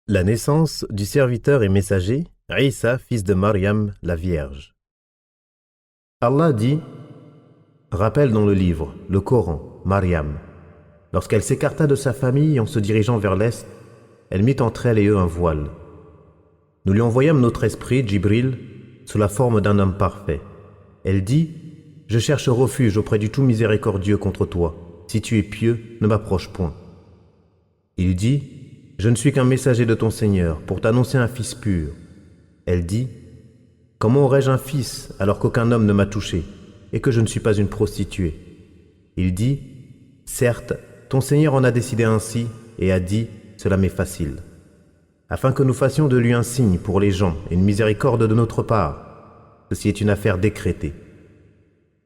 La naissance du serviteur et messager, Isa, fils de Maryam, la Vierge. Allah dit, rappelle dans le livre, le Coran, Maryam. Lorsqu'elle s'écarta de sa famille en se dirigeant vers l'est, elle mit entre elle et eux un voile. Nous lui envoyâmes notre esprit, Djibril, sous la forme d'un homme parfait. Elle dit, je cherche refuge auprès du tout miséricordieux contre toi. Si tu es pieux, ne m'approche point. Il dit, je ne suis qu'un messager de ton Seigneur pour t'annoncer un fils pur. Elle dit, comment aurais-je un fils alors qu'aucun homme ne m'a touché et que je ne suis pas une prostituée? Il dit, certes, ton Seigneur en a décidé ainsi et a dit, cela m'est facile, afin que nous fassions de lui un signe pour les gens et une miséricorde de notre part. Ceci est une affaire décrétée.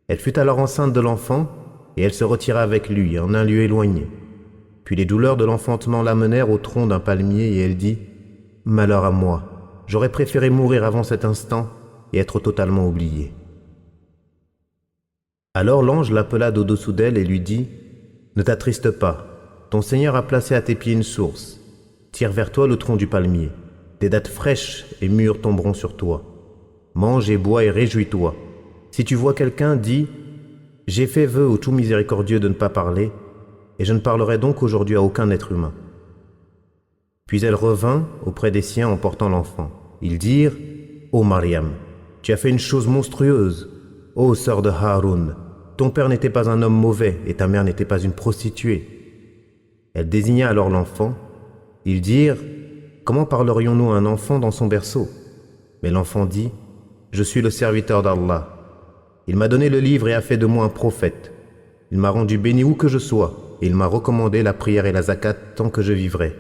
Elle fut alors enceinte de l'enfant et elle se retira avec lui en un lieu éloigné. Puis les douleurs de l'enfantement l'amenèrent au tronc d'un palmier et elle dit, malheur à moi, j'aurais préféré mourir avant cet instant et être totalement oubliée. Alors l'ange l'appela d'au-dessous d'elle et lui dit, ne t'attriste pas, ton Seigneur a placé à tes pieds une source. Tire vers toi le tronc du palmier. Des dattes fraîches et mûres tomberont sur toi. Mange et bois et réjouis-toi. Si tu vois quelqu'un, dis, j'ai fait vœu au tout miséricordieux de ne pas parler, et je ne parlerai donc aujourd'hui à aucun être humain. Puis elle revint auprès des siens en portant l'enfant. Ils dirent, ô Maryam, tu as fait une chose monstrueuse. Ô sœur de Haroun, ton père n'était pas un homme mauvais et ta mère n'était pas une prostituée. Elle désigna alors l'enfant. Ils dirent, comment parlerions-nous à un enfant dans son berceau? Mais l'enfant dit, je suis le serviteur d'Allah. Il m'a donné le livre et a fait de moi un prophète. Il m'a rendu béni où que je sois, et il m'a recommandé la prière et la zakat tant que je vivrai,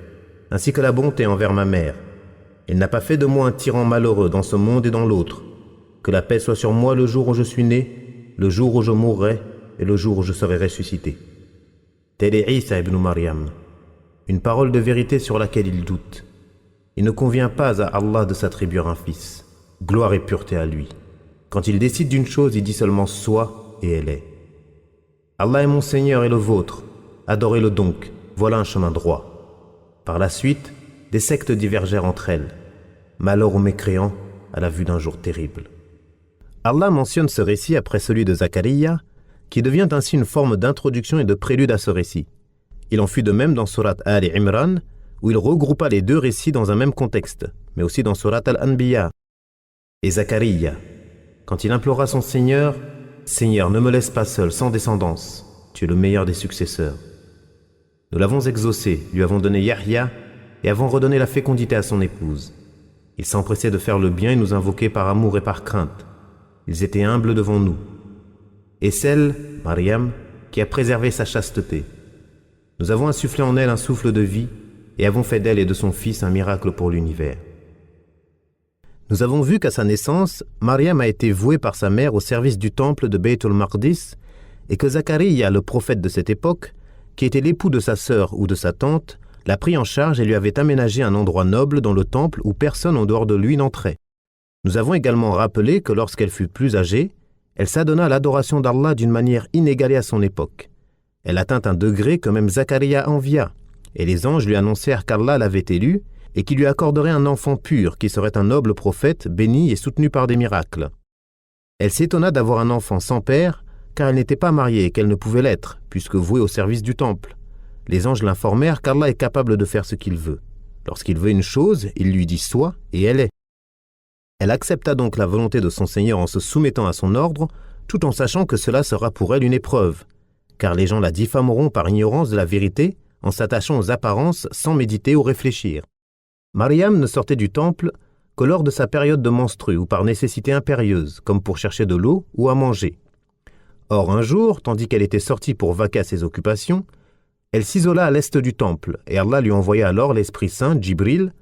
ainsi que la bonté envers ma mère. Il n'a pas fait de moi un tyran malheureux dans ce monde et dans l'autre. Que la paix soit sur moi le jour où je suis né, le jour où je mourrai et le jour où je serai ressuscité. Tel est Isa ibn Maryam, une parole de vérité sur laquelle il doute. Il ne convient pas à Allah de s'attribuer un fils. Gloire et pureté à lui. Quand il décide d'une chose, il dit seulement soit et elle est. Allah est mon Seigneur et le vôtre. Adorez-le donc, voilà un chemin droit. Par la suite, des sectes divergèrent entre elles. Malheur aux mécréants à la vue d'un jour terrible. Allah mentionne ce récit après celui de Zacharia, qui devient ainsi une forme d'introduction et de prélude à ce récit. Il en fut de même dans Surat Al-Imran, où il regroupa les deux récits dans un même contexte, mais aussi dans Surat Al-Anbiya. Et Zacharia, quand il implora son Seigneur, « Seigneur, ne me laisse pas seul, sans descendance, tu es le meilleur des successeurs. » Nous l'avons exaucé, lui avons donné Yahya et avons redonné la fécondité à son épouse. Il s'empressait de faire le bien et nous invoquait par amour et par crainte. Ils étaient humbles devant nous. Et celle, Maryam, qui a préservé sa chasteté. Nous avons insufflé en elle un souffle de vie et avons fait d'elle et de son fils un miracle pour l'univers. Nous avons vu qu'à sa naissance, Maryam a été vouée par sa mère au service du temple de Beit al-Maqdis et que Zacharia, le prophète de cette époque, qui était l'époux de sa sœur ou de sa tante, l'a pris en charge et lui avait aménagé un endroit noble dans le temple où personne en dehors de lui n'entrait. Nous avons également rappelé que lorsqu'elle fut plus âgée, elle s'adonna à l'adoration d'Allah d'une manière inégalée à son époque. Elle atteint un degré que même Zacharia envia, et les anges lui annoncèrent qu'Allah l'avait élue et qu'il lui accorderait un enfant pur qui serait un noble prophète béni et soutenu par des miracles. Elle s'étonna d'avoir un enfant sans père, car elle n'était pas mariée et qu'elle ne pouvait l'être, puisque vouée au service du temple. Les anges l'informèrent qu'Allah est capable de faire ce qu'il veut. Lorsqu'il veut une chose, il lui dit soit, et elle est. Elle accepta donc la volonté de son Seigneur en se soumettant à son ordre, tout en sachant que cela sera pour elle une épreuve, car les gens la diffameront par ignorance de la vérité, en s'attachant aux apparences sans méditer ou réfléchir. Maryam ne sortait du temple que lors de sa période de menstrue ou par nécessité impérieuse, comme pour chercher de l'eau ou à manger. Or un jour, tandis qu'elle était sortie pour vaquer à ses occupations, elle s'isola à l'est du temple, et Allah lui envoya alors l'Esprit Saint, Djibril,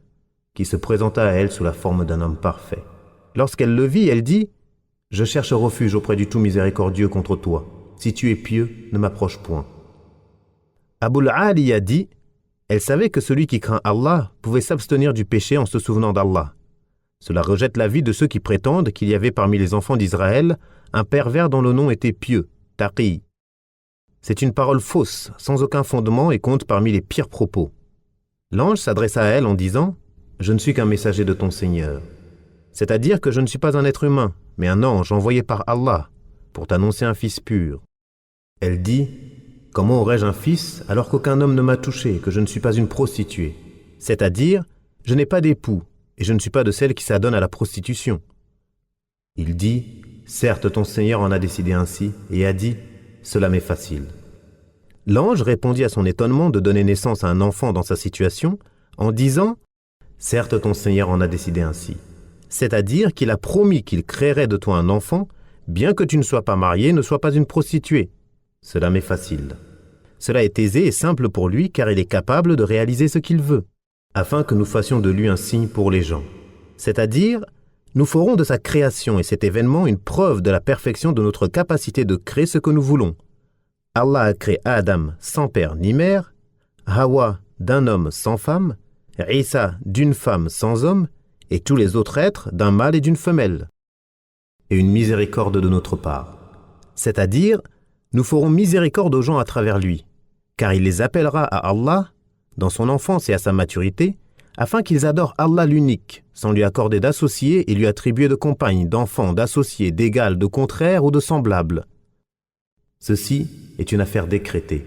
qui se présenta à elle sous la forme d'un homme parfait. Lorsqu'elle le vit, elle dit, « Je cherche refuge auprès du tout miséricordieux contre toi. Si tu es pieux, ne m'approche point. » Abul Ali a dit, elle savait que celui qui craint Allah pouvait s'abstenir du péché en se souvenant d'Allah. Cela rejette l'avis de ceux qui prétendent qu'il y avait parmi les enfants d'Israël un pervers dont le nom était pieux, Taqi. C'est une parole fausse, sans aucun fondement et compte parmi les pires propos. L'ange s'adressa à elle en disant je ne suis qu'un messager de ton Seigneur. C'est-à-dire que je ne suis pas un être humain, mais un ange envoyé par Allah pour t'annoncer un fils pur. Elle dit, comment aurais-je un fils alors qu'aucun homme ne m'a touché, que je ne suis pas une prostituée? C'est-à-dire, je n'ai pas d'époux et je ne suis pas de celles qui s'adonnent à la prostitution. Il dit, certes ton Seigneur en a décidé ainsi et a dit, cela m'est facile. L'ange répondit à son étonnement de donner naissance à un enfant dans sa situation en disant, certes ton Seigneur en a décidé ainsi. C'est-à-dire qu'il a promis qu'il créerait de toi un enfant, bien que tu ne sois pas marié, ne sois pas une prostituée. Cela m'est facile. Cela est aisé et simple pour lui car il est capable de réaliser ce qu'il veut, afin que nous fassions de lui un signe pour les gens. C'est-à-dire, nous ferons de sa création et cet événement une preuve de la perfection de notre capacité de créer ce que nous voulons. Allah a créé Adam sans père ni mère, Hawa d'un homme sans femme, Isa d'une femme sans homme, et tous les autres êtres d'un mâle et d'une femelle. Et une miséricorde de notre part. C'est-à-dire, nous ferons miséricorde aux gens à travers lui, car il les appellera à Allah, dans son enfance et à sa maturité, afin qu'ils adorent Allah l'unique, sans lui accorder d'associés et lui attribuer de compagnes, d'enfants, d'associés, d'égal, de contraires ou de semblables. Ceci est une affaire décrétée.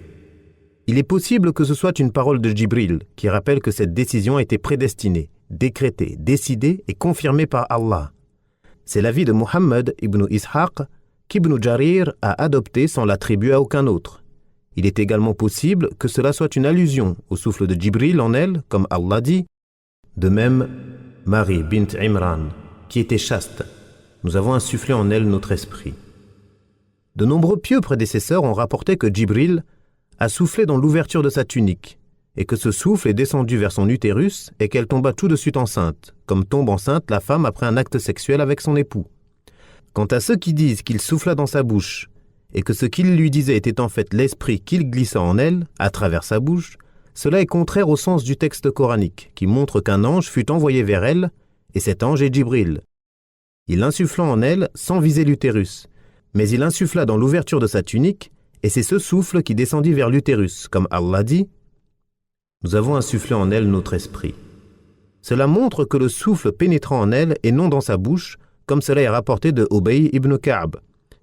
Il est possible que ce soit une parole de Jibril qui rappelle que cette décision a été prédestinée, décrétée, décidée et confirmée par Allah. C'est l'avis de Muhammad ibn Ishaq qu'Ibn Jarir a adopté sans l'attribuer à aucun autre. Il est également possible que cela soit une allusion au souffle de Jibril en elle, comme Allah dit. De même, Marie bint Imran, qui était chaste, nous avons insufflé en elle notre esprit. De nombreux pieux prédécesseurs ont rapporté que Jibril a soufflé dans l'ouverture de sa tunique, et que ce souffle est descendu vers son utérus et qu'elle tomba tout de suite enceinte, comme tombe enceinte la femme après un acte sexuel avec son époux. Quant à ceux qui disent qu'il souffla dans sa bouche, et que ce qu'il lui disait était en fait l'esprit qu'il glissa en elle, à travers sa bouche, cela est contraire au sens du texte coranique, qui montre qu'un ange fut envoyé vers elle, et cet ange est Jibril. Il insuffla en elle sans viser l'utérus, mais il insuffla dans l'ouverture de sa tunique, et c'est ce souffle qui descendit vers l'utérus, comme Allah dit, « Nous avons insufflé en elle notre esprit ». Cela montre que le souffle pénétrant en elle et non dans sa bouche, comme cela est rapporté de Ubay ibn Ka'b,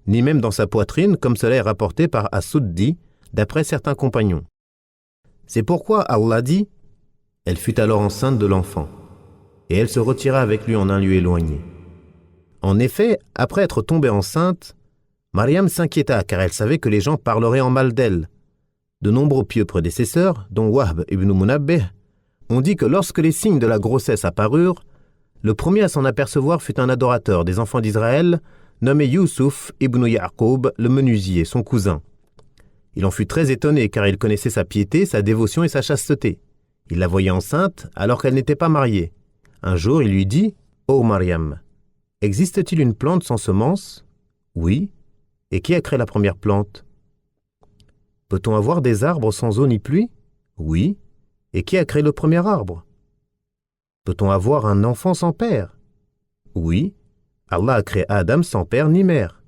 ni même dans sa poitrine, comme cela est rapporté par As-Suddi, d'après certains compagnons. C'est pourquoi Allah dit « Elle fut alors enceinte de l'enfant, et elle se retira avec lui en un lieu éloigné. » En effet, après être tombée enceinte, Mariam s'inquiéta car elle savait que les gens parleraient en mal d'elle. De nombreux pieux prédécesseurs, dont Wahb ibn Munabbih, ont dit que lorsque les signes de la grossesse apparurent, le premier à s'en apercevoir fut un adorateur des enfants d'Israël, nommé Youssouf ibn Ya'qub, le menuisier, son cousin. Il en fut très étonné car il connaissait sa piété, sa dévotion et sa chasteté. Il la voyait enceinte alors qu'elle n'était pas mariée. Un jour, il lui dit « Ô Mariam, existe-t-il une plante sans semence ?»« Oui. » « Et qui a créé la première plante ?»« Peut-on avoir des arbres sans eau ni pluie ?»« Oui. » « Et qui a créé le premier arbre ?»« Peut-on avoir un enfant sans père ?»« Oui. » Allah a créé Adam sans père ni mère.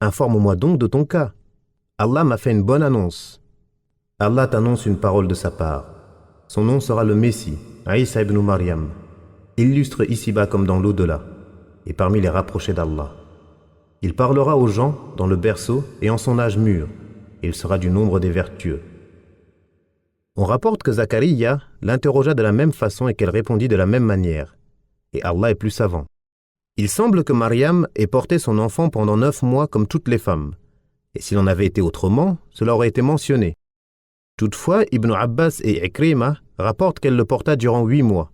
Informe-moi donc de ton cas. Allah m'a fait une bonne annonce. Allah t'annonce une parole de sa part. Son nom sera le Messie, Isa ibn Maryam, illustre ici-bas comme dans l'au-delà, et parmi les rapprochés d'Allah. Il parlera aux gens dans le berceau et en son âge mûr, et il sera du nombre des vertueux. On rapporte que Zacharia l'interrogea de la même façon et qu'elle répondit de la même manière, et Allah est plus savant. Il semble que Mariam ait porté son enfant pendant 9 mois comme toutes les femmes, et s'il en avait été autrement, cela aurait été mentionné. Toutefois, Ibn Abbas et Ikrima rapportent qu'elle le porta durant 8 mois.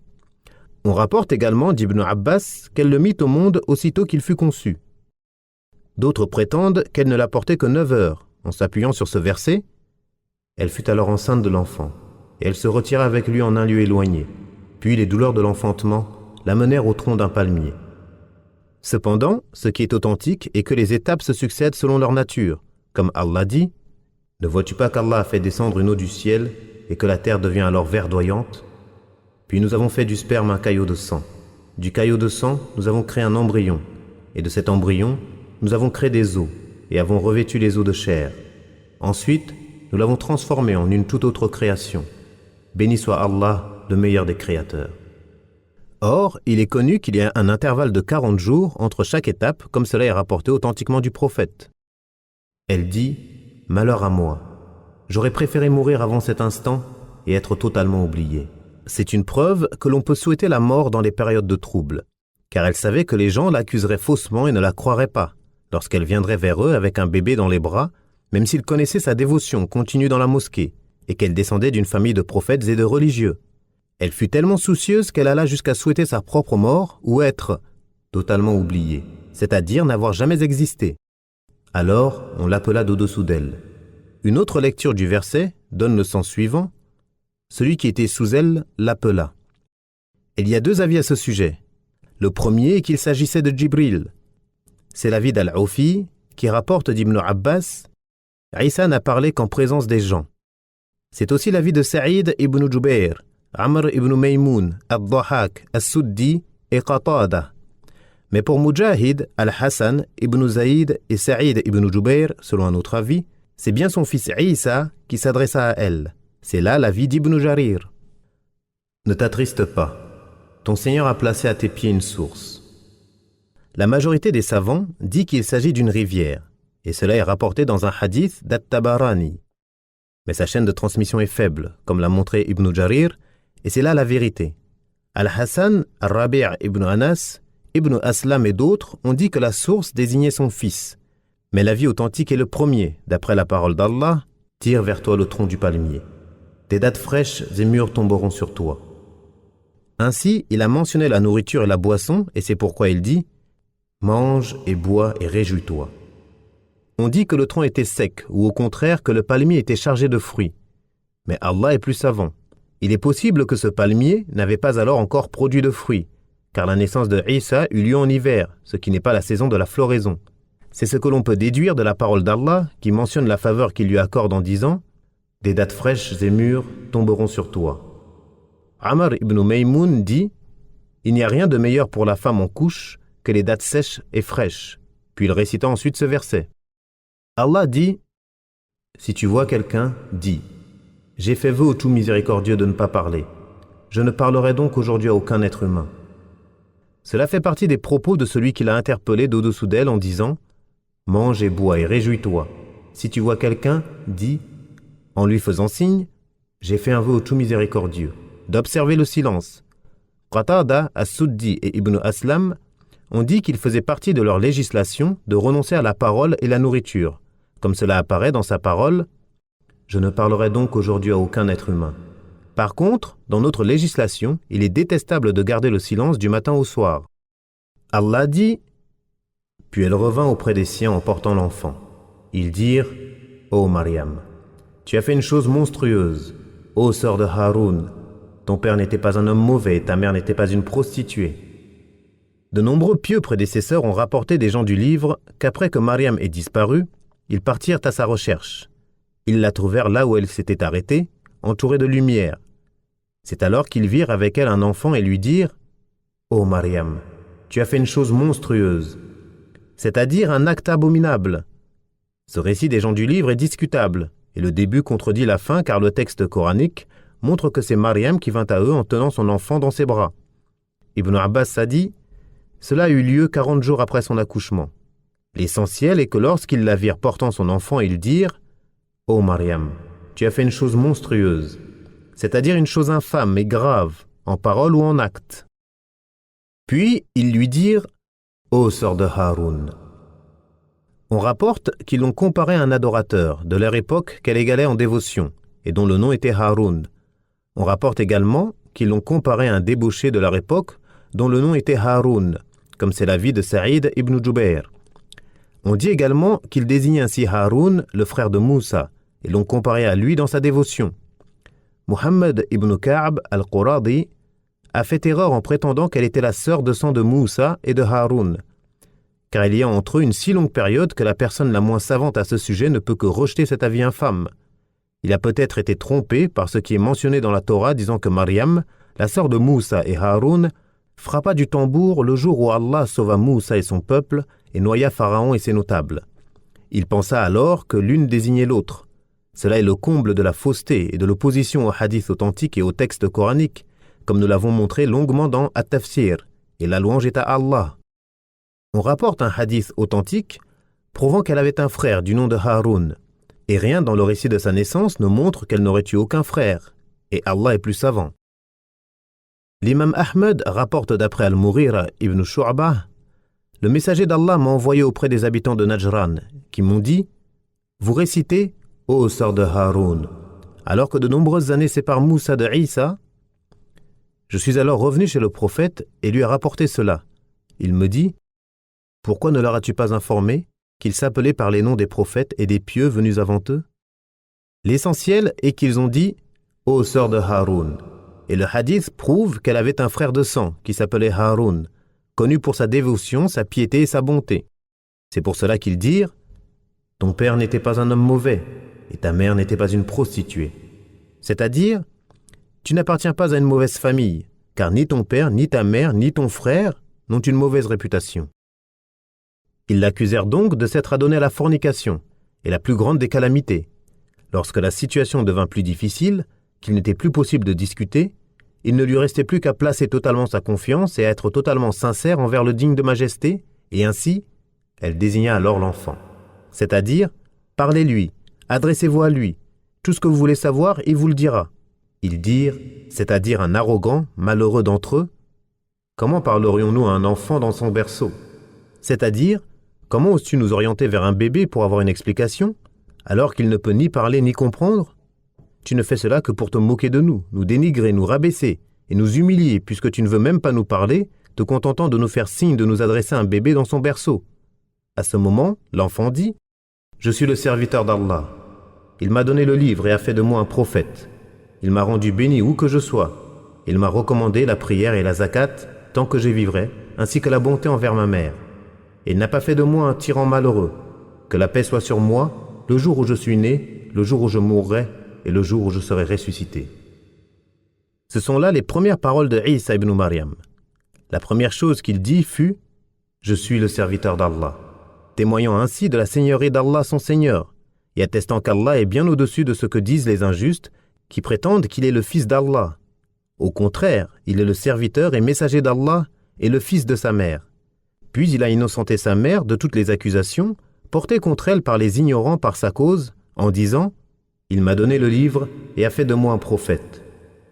On rapporte également d'Ibn Abbas qu'elle le mit au monde aussitôt qu'il fut conçu. D'autres prétendent qu'elle ne l'a porté que 9 heures, en s'appuyant sur ce verset. Elle fut alors enceinte de l'enfant, et elle se retira avec lui en un lieu éloigné. Puis les douleurs de l'enfantement la menèrent au tronc d'un palmier. Cependant, ce qui est authentique est que les étapes se succèdent selon leur nature, comme Allah dit « Ne vois-tu pas qu'Allah a fait descendre une eau du ciel et que la terre devient alors verdoyante ? Puis nous avons fait du sperme un caillot de sang. Du caillot de sang, nous avons créé un embryon, et de cet embryon, nous avons créé des os et avons revêtu les os de chair. Ensuite, nous l'avons transformé en une toute autre création. Béni soit Allah, le meilleur des créateurs. » Or, il est connu qu'il y a un intervalle de 40 jours entre chaque étape, comme cela est rapporté authentiquement du prophète. Elle dit « Malheur à moi, j'aurais préféré mourir avant cet instant et être totalement oubliée. » C'est une preuve que l'on peut souhaiter la mort dans les périodes de trouble, car elle savait que les gens l'accuseraient faussement et ne la croiraient pas, lorsqu'elle viendrait vers eux avec un bébé dans les bras, même s'ils connaissaient sa dévotion continue dans la mosquée, et qu'elle descendait d'une famille de prophètes et de religieux. Elle fut tellement soucieuse qu'elle alla jusqu'à souhaiter sa propre mort ou être totalement oubliée, c'est-à-dire n'avoir jamais existé. Alors, on l'appela d'au-dessous d'elle. Une autre lecture du verset donne le sens suivant. Celui qui était sous elle l'appela. Il y a deux avis à ce sujet. Le premier est qu'il s'agissait de Jibril. C'est l'avis d'Al-Aufi qui rapporte d'Ibn Abbas « Isa n'a parlé qu'en présence des gens ». C'est aussi l'avis de Saïd ibn Jubayr, Amr ibn Maymoun, Ad-Dahak, As-Suddi et Qatada. Mais pour Mujahid, Al-Hassan ibn Zaïd et Saïd ibn Jubayr, selon un autre avis, c'est bien son fils Isa qui s'adressa à elle. C'est là l'avis d'Ibn Jarir. Ne t'attriste pas. Ton Seigneur a placé à tes pieds une source. La majorité des savants dit qu'il s'agit d'une rivière, et cela est rapporté dans un hadith d'At-Tabarani. Mais sa chaîne de transmission est faible, comme l'a montré Ibn Jarir, et c'est là la vérité. Al-Hassan, Al-Rabi' ibn Anas, Ibn Aslam et d'autres ont dit que la source désignait son fils. Mais l'avis authentique est le premier, d'après la parole d'Allah, « Tire vers toi le tronc du palmier. Des dattes fraîches et mûres tomberont sur toi. » Ainsi, il a mentionné la nourriture et la boisson, et c'est pourquoi il dit « Mange et bois et réjouis-toi. » On dit que le tronc était sec, ou au contraire que le palmier était chargé de fruits. Mais Allah est plus savant. Il est possible que ce palmier n'avait pas alors encore produit de fruits, car la naissance de Isa eut lieu en hiver, ce qui n'est pas la saison de la floraison. C'est ce que l'on peut déduire de la parole d'Allah, qui mentionne la faveur qu'il lui accorde en disant « Des dattes fraîches et mûres tomberont sur toi. » Amr ibn Maymoun dit « Il n'y a rien de meilleur pour la femme en couche que les dattes sèches et fraîches. » Puis il récita ensuite ce verset. Allah dit « Si tu vois quelqu'un, dis « J'ai fait vœu au tout miséricordieux de ne pas parler. Je ne parlerai donc aujourd'hui à aucun être humain. » Cela fait partie des propos de celui qui l'a interpellé d'au-dessous d'elle en disant « Mange et bois et réjouis-toi. Si tu vois quelqu'un, dis, en lui faisant signe, j'ai fait un vœu au tout miséricordieux, d'observer le silence. » Qatada, As-Suddi et Ibn Aslam ont dit qu'il faisait partie de leur législation de renoncer à la parole et la nourriture, comme cela apparaît dans sa parole « Je ne parlerai donc aujourd'hui à aucun être humain. » Par contre, dans notre législation, il est détestable de garder le silence du matin au soir. Allah dit « Puis elle revint auprès des siens en portant l'enfant. Ils dirent « Ô Mariam, tu as fait une chose monstrueuse. Ô sœur de Haroun, ton père n'était pas un homme mauvais et ta mère n'était pas une prostituée. » De nombreux pieux prédécesseurs ont rapporté des gens du livre qu'après que Mariam ait disparu, ils partirent à sa recherche. Ils la trouvèrent là où elle s'était arrêtée, entourée de lumière. C'est alors qu'ils virent avec elle un enfant et lui dirent « Ô Mariam, tu as fait une chose monstrueuse, c'est-à-dire un acte abominable. » Ce récit des gens du livre est discutable, et le début contredit la fin car le texte coranique montre que c'est Mariam qui vint à eux en tenant son enfant dans ses bras. Ibn Abbas a dit « Cela eut lieu 40 jours après son accouchement. L'essentiel est que lorsqu'ils la virent portant son enfant, ils dirent « Ô Mariam, tu as fait une chose monstrueuse, c'est-à-dire une chose infâme et grave, en parole ou en acte. » Puis ils lui dirent « Ô sœur de Haroun !» On rapporte qu'ils l'ont comparé à un adorateur de leur époque qu'elle égalait en dévotion, et dont le nom était Haroun. On rapporte également qu'ils l'ont comparé à un débauché de leur époque dont le nom était Haroun, comme c'est l'avis de Saïd ibn Jubayr. On dit également qu'il désignait ainsi Haroun, le frère de Moussa, et l'ont comparé à lui dans sa dévotion. Muhammad ibn Ka'b al-Quradi a fait erreur en prétendant qu'elle était la sœur de sang de Moussa et de Haroun, car il y a entre eux une si longue période que la personne la moins savante à ce sujet ne peut que rejeter cet avis infâme. Il a peut-être été trompé par ce qui est mentionné dans la Torah disant que Mariam, la sœur de Moussa et Haroun, frappa du tambour le jour où Allah sauva Moussa et son peuple et noya Pharaon et ses notables. Il pensa alors que l'une désignait l'autre. Cela est le comble de la fausseté et de l'opposition aux hadiths authentiques et aux textes coraniques, comme nous l'avons montré longuement dans At-Tafsir, et la louange est à Allah. On rapporte un hadith authentique prouvant qu'elle avait un frère du nom de Haroun, et rien dans le récit de sa naissance ne montre qu'elle n'aurait eu aucun frère, et Allah est plus savant. L'imam Ahmed rapporte d'après Al-Mughira ibn Shu'bah: le messager d'Allah m'a envoyé auprès des habitants de Najran, qui m'ont dit: vous récitez, ô sœur de Haroun, alors que de nombreuses années séparent Moussa de Isa. Je suis alors revenu chez le prophète et lui ai rapporté cela. Il me dit: pourquoi ne leur as-tu pas informé qu'ils s'appelaient par les noms des prophètes et des pieux venus avant eux? L'essentiel est qu'ils ont dit: ô sœur de Haroun. Et le hadith prouve qu'elle avait un frère de sang qui s'appelait Haroun, connu pour sa dévotion, sa piété et sa bonté. C'est pour cela qu'ils dirent: ton père n'était pas un homme mauvais et ta mère n'était pas une prostituée. C'est-à-dire, tu n'appartiens pas à une mauvaise famille, car ni ton père, ni ta mère, ni ton frère n'ont une mauvaise réputation. Ils l'accusèrent donc de s'être adonné à la fornication, et la plus grande des calamités. Lorsque la situation devint plus difficile, qu'il n'était plus possible de discuter, il ne lui restait plus qu'à placer totalement sa confiance et à être totalement sincère envers le digne de majesté, et ainsi, elle désigna alors l'enfant. C'est-à-dire, parlez-lui, adressez-vous à lui, tout ce que vous voulez savoir, il vous le dira. Ils dirent, c'est-à-dire un arrogant, malheureux d'entre eux: comment parlerions-nous à un enfant dans son berceau? C'est-à-dire, comment oses-tu nous orienter vers un bébé pour avoir une explication, alors qu'il ne peut ni parler ni comprendre? Tu ne fais cela que pour te moquer de nous, nous dénigrer, nous rabaisser et nous humilier, puisque tu ne veux même pas nous parler, te contentant de nous faire signe de nous adresser un bébé dans son berceau. À ce moment, l'enfant dit: je suis le serviteur d'Allah. Il m'a donné le livre et a fait de moi un prophète. Il m'a rendu béni où que je sois. Il m'a recommandé la prière et la zakat tant que je vivrai, ainsi que la bonté envers ma mère. Et il n'a pas fait de moi un tyran malheureux. Que la paix soit sur moi, le jour où je suis né, le jour où je mourrai, et le jour où je serai ressuscité. Ce sont là les premières paroles de Isa ibn Maryam. La première chose qu'il dit fut: je suis le serviteur d'Allah, témoignant ainsi de la seigneurie d'Allah son Seigneur, et attestant qu'Allah est bien au-dessus de ce que disent les injustes, qui prétendent qu'il est le fils d'Allah. Au contraire, il est le serviteur et messager d'Allah et le fils de sa mère. Puis il a innocenté sa mère de toutes les accusations portées contre elle par les ignorants par sa cause, en disant: il m'a donné le livre et a fait de moi un prophète.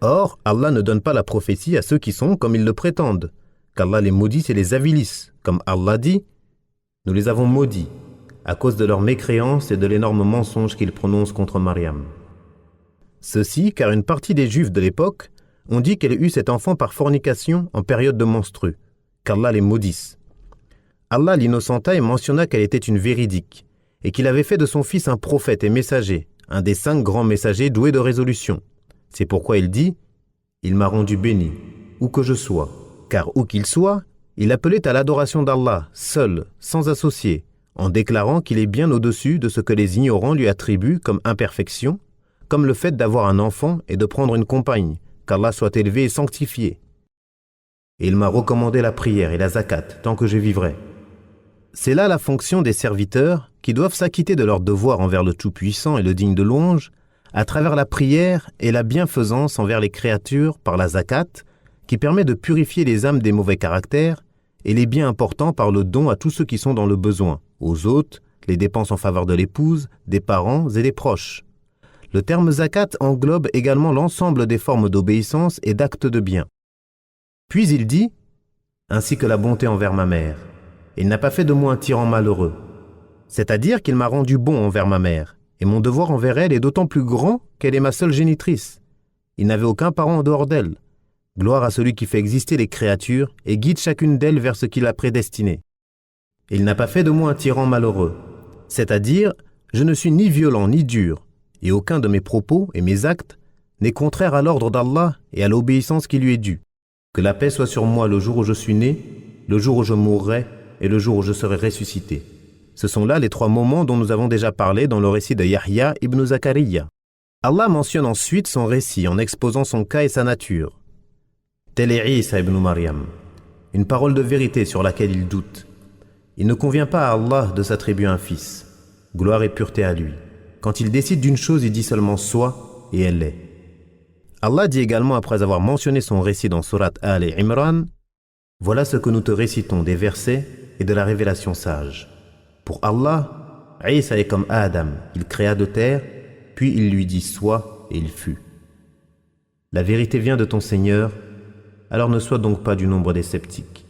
Or, Allah ne donne pas la prophétie à ceux qui sont comme ils le prétendent, qu'Allah les maudisse et les avilisse, comme Allah dit: nous les avons maudits, à cause de leur mécréance et de l'énorme mensonge qu'ils prononcent contre Maryam. Ceci, car une partie des Juifs de l'époque ont dit qu'elle eut cet enfant par fornication en période de menstru, qu'Allah les maudisse. Allah l'innocenta et mentionna qu'elle était une véridique, et qu'il avait fait de son fils un prophète et messager, un des 5 grands messagers doués de résolution. C'est pourquoi il dit: il m'a rendu béni, où que je sois. Car où qu'il soit, il appelait à l'adoration d'Allah, seul, sans associé, en déclarant qu'il est bien au-dessus de ce que les ignorants lui attribuent comme imperfection, comme le fait d'avoir un enfant et de prendre une compagne, qu'Allah soit élevé et sanctifié. Et il m'a recommandé la prière et la zakat tant que je vivrai. C'est là la fonction des serviteurs qui doivent s'acquitter de leur devoir envers le Tout-Puissant et le digne de louange, à travers la prière et la bienfaisance envers les créatures par la zakat, qui permet de purifier les âmes des mauvais caractères, et les biens importants par le don à tous ceux qui sont dans le besoin, aux hôtes, les dépenses en faveur de l'épouse, des parents et des proches. Le terme zakat englobe également l'ensemble des formes d'obéissance et d'actes de bien. Puis il dit: ainsi que la bonté envers ma mère. Il n'a pas fait de moi un tyran malheureux. C'est-à-dire qu'il m'a rendu bon envers ma mère, et mon devoir envers elle est d'autant plus grand qu'elle est ma seule génitrice. Il n'avait aucun parent en dehors d'elle. Gloire à celui qui fait exister les créatures et guide chacune d'elles vers ce qu'il a prédestiné. Il n'a pas fait de moi un tyran malheureux. C'est-à-dire, je ne suis ni violent ni dur, et aucun de mes propos et mes actes n'est contraire à l'ordre d'Allah et à l'obéissance qui lui est due. Que la paix soit sur moi le jour où je suis né, le jour où je mourrai et le jour où je serai ressuscité. Ce sont là les 3 moments dont nous avons déjà parlé dans le récit de Yahya ibn Zakariya. Allah mentionne ensuite son récit en exposant son cas et sa nature. Tel est Isa ibn Maryam, une parole de vérité sur laquelle il doute. Il ne convient pas à Allah de s'attribuer un fils. Gloire et pureté à lui. Quand il décide d'une chose, il dit seulement « soit » et elle est. Allah dit également après avoir mentionné son récit dans Surat Al-Imran, « Voilà ce que nous te récitons des versets et de la révélation sage. Pour Allah, Isa est comme Adam, il créa de terre, puis il lui dit « Sois » et il fut. La vérité vient de ton Seigneur, alors ne sois donc pas du nombre des sceptiques.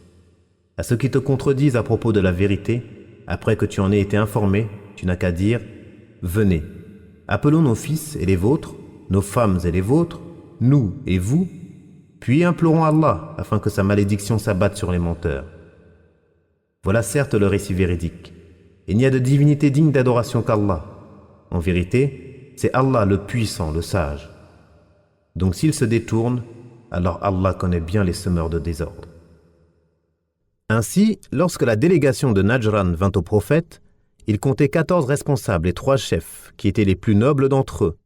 À ceux qui te contredisent à propos de la vérité, après que tu en aies été informé, tu n'as qu'à dire « Venez, appelons nos fils et les vôtres, nos femmes et les vôtres, nous et vous, puis implorons Allah afin que sa malédiction s'abatte sur les menteurs. » Voilà certes le récit véridique. Il n'y a de divinité digne d'adoration qu'Allah. En vérité, c'est Allah le puissant, le sage. Donc s'ils se détournent, alors Allah connaît bien les semeurs de désordre. Ainsi, lorsque la délégation de Najran vint au prophète, il comptait 14 responsables et 3 chefs, qui étaient les plus nobles d'entre eux.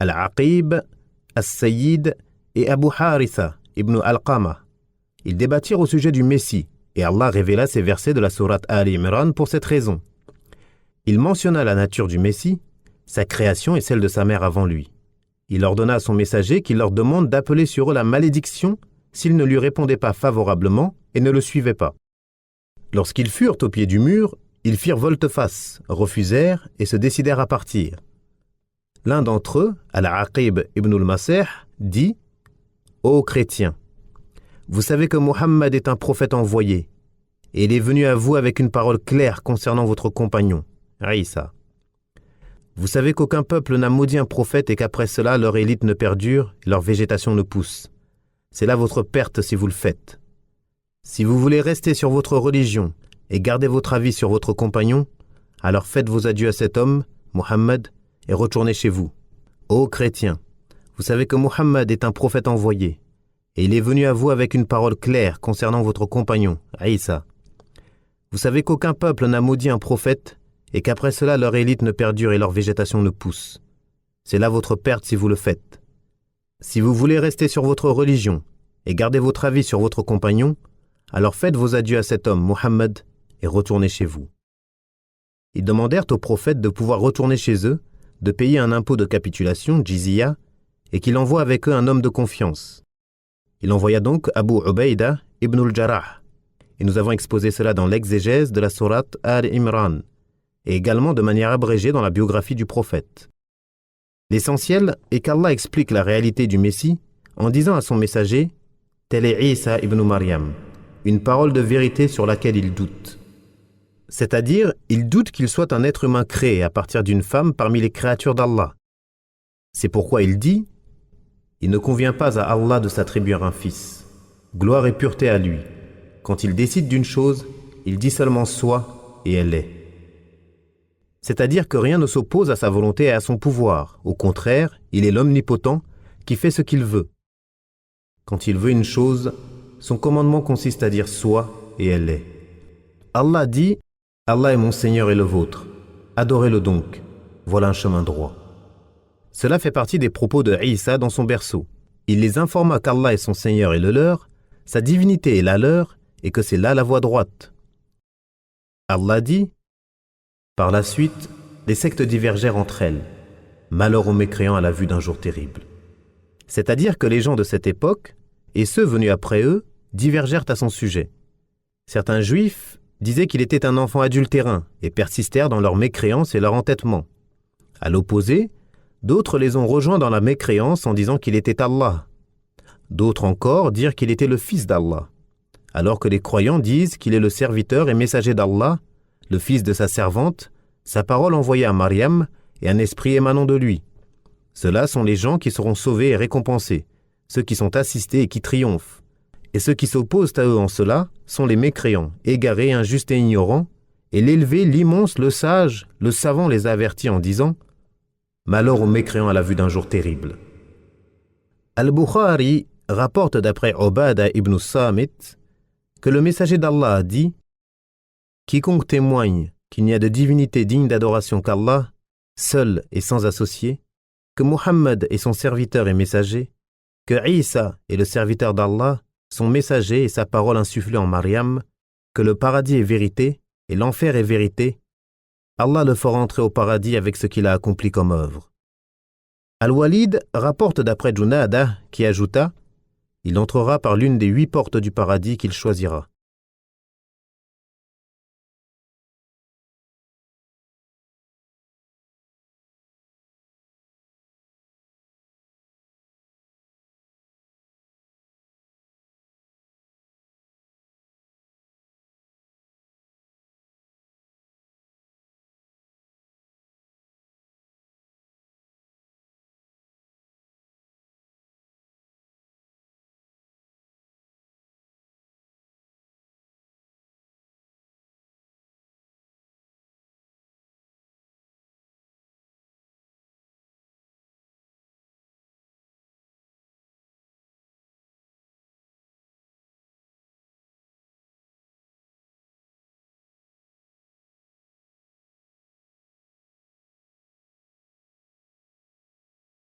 Al-Aqib, As-Sayyid et Abu Haritha ibn Al-Qama. Ils débattirent au sujet du Messie, et Allah révéla ces versets de la sourate Al-Imran pour cette raison. Il mentionna la nature du Messie, sa création et celle de sa mère avant lui. Il ordonna à son messager qu'il leur demande d'appeler sur eux la malédiction s'ils ne lui répondaient pas favorablement et ne le suivaient pas. Lorsqu'ils furent au pied du mur, ils firent volte-face, refusèrent et se décidèrent à partir. L'un d'entre eux, Al-Aqib ibn al-Masih, dit « Ô chrétiens, vous savez que Muhammad est un prophète envoyé, et il est venu à vous avec une parole claire concernant votre compagnon, Isa. Vous savez qu'aucun peuple n'a maudit un prophète et qu'après cela, leur élite ne perdure et leur végétation ne pousse. C'est là votre perte si vous le faites. Si vous voulez rester sur votre religion et garder votre avis sur votre compagnon, alors faites vos adieux à cet homme, Muhammad, et retournez chez vous. Ô chrétiens, vous savez que Muhammad est un prophète envoyé, et il est venu à vous avec une parole claire concernant votre compagnon, Isa. Vous savez qu'aucun peuple n'a maudit un prophète, et qu'après cela leur élite ne perdure et leur végétation ne pousse. C'est là votre perte si vous le faites. Si vous voulez rester sur votre religion et garder votre avis sur votre compagnon, alors faites vos adieux à cet homme, Muhammad, et retournez chez vous. Ils demandèrent au prophète de pouvoir retourner chez eux, de payer un impôt de capitulation, jizya, et qu'il envoie avec eux un homme de confiance. Il envoya donc Abu Ubaïda ibn al-Jarrah, et nous avons exposé cela dans l'exégèse de la sourate Al-Imran, et également de manière abrégée dans la biographie du prophète. L'essentiel est qu'Allah explique la réalité du Messie en disant à son messager « Tel est Isa ibn Maryam », une parole de vérité sur laquelle il doute. C'est-à-dire, il doute qu'il soit un être humain créé à partir d'une femme parmi les créatures d'Allah. C'est pourquoi il dit « Il ne convient pas à Allah de s'attribuer un fils. Gloire et pureté à lui. Quand il décide d'une chose, il dit seulement « soit » et elle est. C'est-à-dire que rien ne s'oppose à sa volonté et à son pouvoir. Au contraire, il est l'omnipotent qui fait ce qu'il veut. Quand il veut une chose, son commandement consiste à dire « soit » et elle est. Allah dit « Allah est mon Seigneur et le vôtre. Adorez-le donc. Voilà un chemin droit. » Cela fait partie des propos de Isa dans son berceau. Il les informa qu'Allah est son Seigneur et le leur, sa divinité est la leur et que c'est là la voie droite. Allah dit Par la suite, les sectes divergèrent entre elles. Malheur aux mécréants à la vue d'un jour terrible. C'est-à-dire que les gens de cette époque, et ceux venus après eux, divergèrent à son sujet. Certains juifs disaient qu'il était un enfant adultérin et persistèrent dans leur mécréance et leur entêtement. À l'opposé, d'autres les ont rejoints dans la mécréance en disant qu'il était Allah. D'autres encore dirent qu'il était le fils d'Allah, alors que les croyants disent qu'il est le serviteur et messager d'Allah, le fils de sa servante, sa parole envoyée à Maryam et un esprit émanant de lui. Ceux-là sont les gens qui seront sauvés et récompensés, ceux qui sont assistés et qui triomphent. Et ceux qui s'opposent à eux en cela sont les mécréants, égarés, injustes et ignorants, et l'élevé, l'immense, le sage, le savant les a avertis en disant « Malheur aux mécréants à la vue d'un jour terrible ». Al-Bukhari rapporte d'après Obada ibn Samit que le messager d'Allah a dit « Quiconque témoigne qu'il n'y a de divinité digne d'adoration qu'Allah, seul et sans associé, que Muhammad est son serviteur et messager, que Isa est le serviteur d'Allah, son messager et sa parole insufflée en Maryam, que le paradis est vérité et l'enfer est vérité, Allah le fera entrer au paradis avec ce qu'il a accompli comme œuvre. Al-Walid rapporte d'après Junada, qui ajouta « Il entrera par l'une des 8 portes du paradis qu'il choisira.